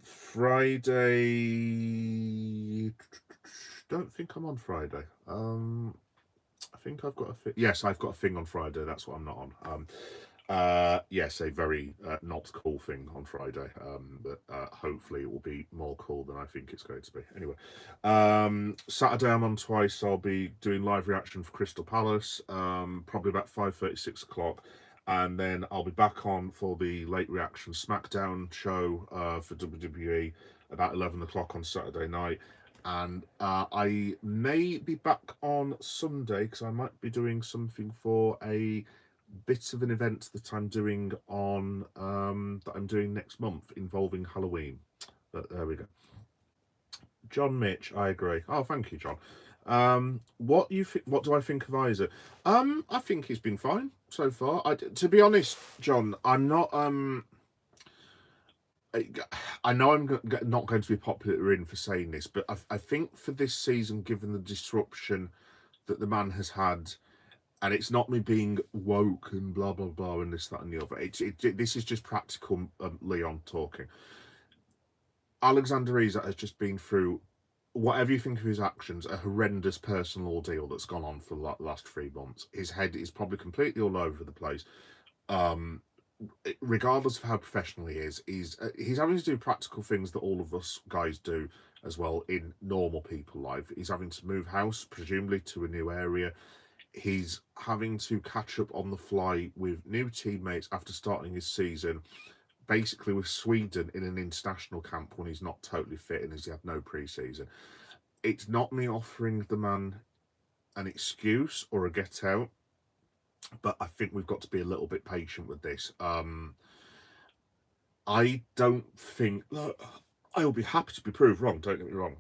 Friday, don't think I'm on Friday. I think I've got a thing. Yes, I've got a thing on Friday. That's what I'm not on. Yes, a very not cool thing on Friday. But hopefully it will be more cool than I think it's going to be. Anyway, Saturday I'm on twice. I'll be doing live reaction for Crystal Palace. Probably about 5:30, 6 o'clock. And then I'll be back on for the late reaction SmackDown show for WWE about 11 o'clock on Saturday night. And I may be back on Sunday because I might be doing something for a bit of an event that I'm doing on that I'm doing next month involving Halloween. But there we go. John Mitch, I agree. Oh, thank you, John. What do I think of Isaac? I think he's been fine so far. To be honest, John, I'm not. I know I'm not going to be popular in for saying this, but I think for this season, given the disruption that the man has had, and it's not me being woke and blah blah blah and this that and the other. This is just practical Leon talking. Alexander Isak has just been through, whatever you think of his actions, a horrendous personal ordeal that's gone on for the last 3 months. His head is probably completely all over the place. Regardless of how professional he is, he's having to do practical things that all of us guys do as well in normal people life. He's having to move house, presumably to a new area. He's having to catch up on the fly with new teammates after starting his season, basically with Sweden in an international camp when he's not totally fit and he's had no pre-season. It's not me offering the man an excuse or a get out, but I think we've got to be a little bit patient with this. I don't think... Look, I'll be happy to be proved wrong, don't get me wrong.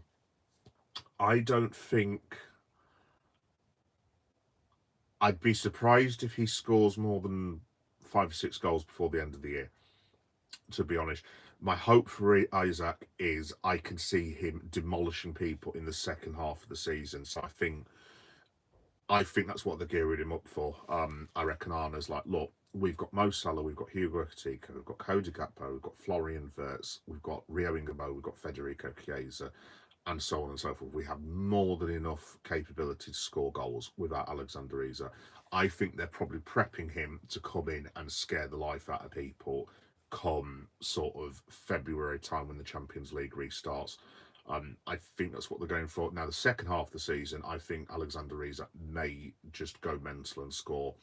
I don't think... I'd be surprised if he scores more than 5 or 6 goals before the end of the year, to be honest. My hope for Isaac is I can see him demolishing people in the second half of the season. So I think that's what they're gearing him up for. I reckon Arna's like, look, we've got Mo Salah, we've got Hugo Ekitike, we've got Cody Gakpo, we've got Florian Wirtz, we've got Rio Ingabo, we've got Federico Chiesa, and so on and so forth. We have more than enough capability to score goals without Alexander Isak. I think they're probably prepping him to come in and scare the life out of people come sort of February time when the Champions League restarts. I think that's what they're going for. Now, the second half of the season, I think Alexander Isak may just go mental and score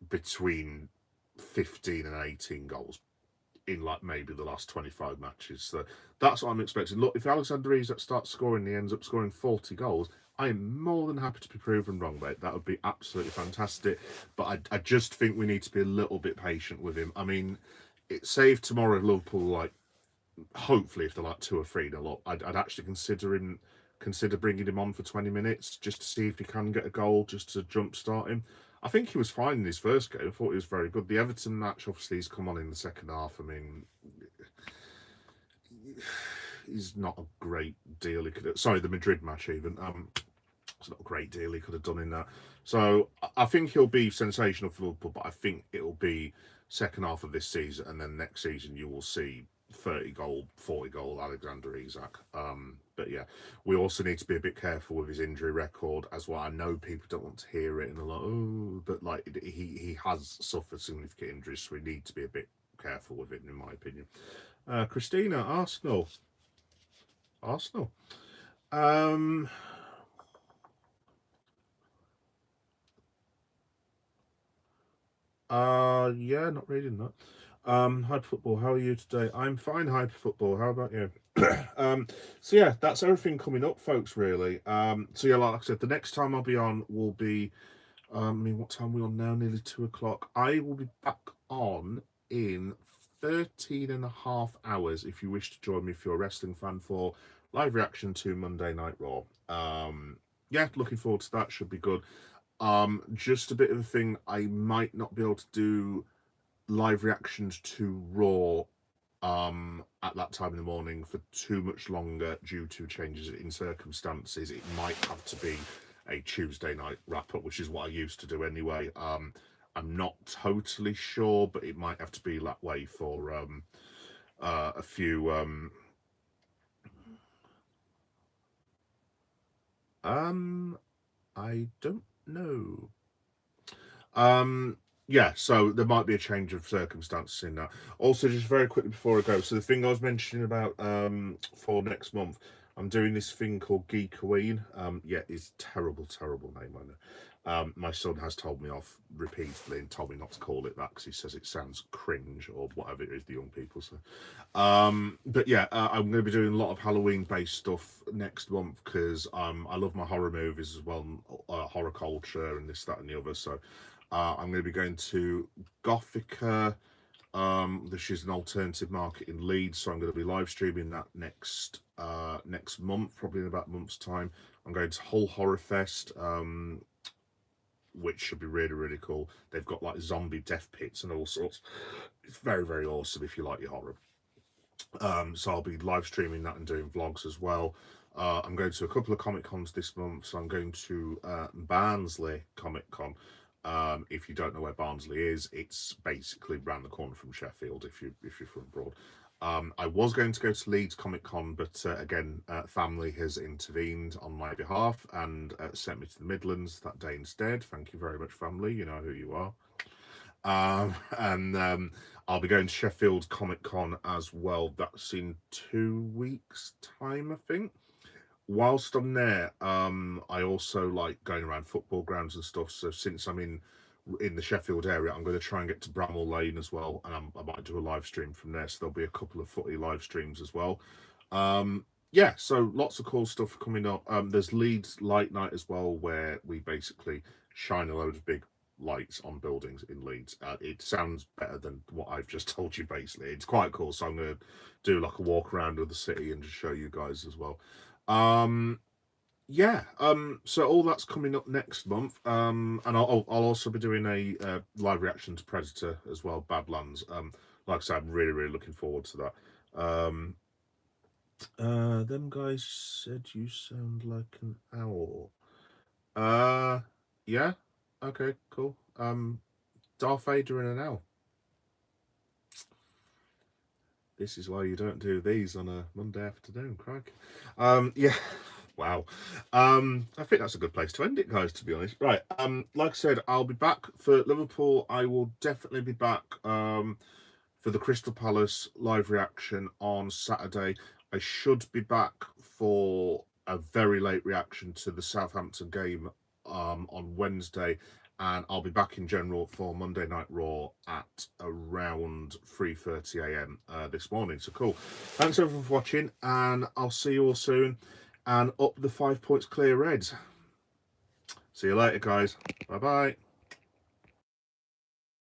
between 15 and 18 goals in like maybe the last 25 matches. So that's what I'm expecting. Look, if Alexander Isak starts scoring, he ends up scoring 40 goals, I am more than happy to be proven wrong, mate. That would be absolutely fantastic. But I just think we need to be a little bit patient with him. I mean, say if tomorrow Liverpool, like, hopefully if they're like 2 or 3-0 up, I'd actually consider bringing him on for 20 minutes just to see if he can get a goal, just to jumpstart him. I think he was fine in his first game. I thought he was very good. The Everton match, obviously, he's come on in the second half. I mean, he's not a great deal. Sorry, the Madrid match even. It's not a great deal he could have done in that. So I think he'll be sensational for Liverpool, but I think it'll be second half of this season, and then next season you will see 30-goal, 40-goal Alexander Isak. But yeah, we also need to be a bit careful with his injury record as well. I know people don't want to hear it and a lot, but like he has suffered significant injuries, so we need to be a bit careful with it, in my opinion. Christina, Arsenal. Yeah, not reading that. Hyper Football, how are you today? I'm fine, Hyper Football. How about you? So yeah, that's everything coming up, folks, really. So yeah, like I said, the next time I'll be on will be, I mean, what time are we on now? Nearly 2 o'clock. I will be back on in 13 and a half hours if you wish to join me if you're a wrestling fan for live reaction to Monday Night Raw. Yeah, looking forward to that. Should be good. Just a bit of a thing, I might not be able to do live reactions to Raw at that time in the morning for too much longer due to changes in circumstances. It might have to be a Tuesday night wrap up, which is what I used to do anyway. I'm not totally sure, but it might have to be that way for a few I don't know. Yeah, so there might be a change of circumstances in that. Also, just very quickly before I go, so the thing I was mentioning about for next month, I'm doing this thing called Geekoween. Yeah, it's terrible name, I know. My son has told me off repeatedly and told me not to call it that because he says it sounds cringe or whatever it is the young people say. But yeah, I'm going to be doing a lot of Halloween-based stuff next month because I love my horror movies as well, horror culture and this, that, and the other. So I'm going to be going to Gothica, which is an alternative market in Leeds. So I'm going to be live streaming that next month, probably in about a month's time. I'm going to Hull Horror Fest, which should be really cool. They've got like zombie death pits and all sorts. It's very awesome if you like your horror. So I'll be live streaming that and doing vlogs as well. I'm going to a couple of Comic Cons this month. So I'm going to Barnsley Comic Con. If you don't know where Barnsley is, it's basically round the corner from Sheffield if you're from abroad. I was going to go to Leeds Comic Con, but again, family has intervened on my behalf and sent me to the Midlands that day instead. Thank you very much, family. You know who you are. I'll be going to Sheffield Comic Con as well. That's in 2 weeks' time, I think. Whilst I'm there, I also like going around football grounds and stuff. So since I'm in the Sheffield area, I'm going to try and get to Bramall Lane as well, and I might do a live stream from there. So there'll be a couple of footy live streams as well. Yeah, so lots of cool stuff coming up. There's Leeds Light Night as well, where we basically shine a load of big lights on buildings in Leeds. It sounds better than what I've just told you. Basically, it's quite cool. So I'm going to do like a walk around of the city and just show you guys as well. Yeah, so all that's coming up next month, and I'll also be doing a live reaction to Predator as well, Badlands. Like I said, I'm really looking forward to that. Them guys said you sound like an owl. Yeah, okay, cool. Darth Vader and an owl. This is why you don't do these on a Monday afternoon, Craig. Yeah. Wow. I think that's a good place to end it, guys, to be honest. Right. Like I said, I'll be back for Liverpool. I will definitely be back for the Crystal Palace live reaction on Saturday. I should be back for a very late reaction to the Southampton game on Wednesday. And I'll be back in general for Monday Night Raw at around 3:30 AM this morning. So cool. Thanks everyone for watching, and I'll see you all soon. And up the 5 points clear Reds. See you later, guys. Bye-bye.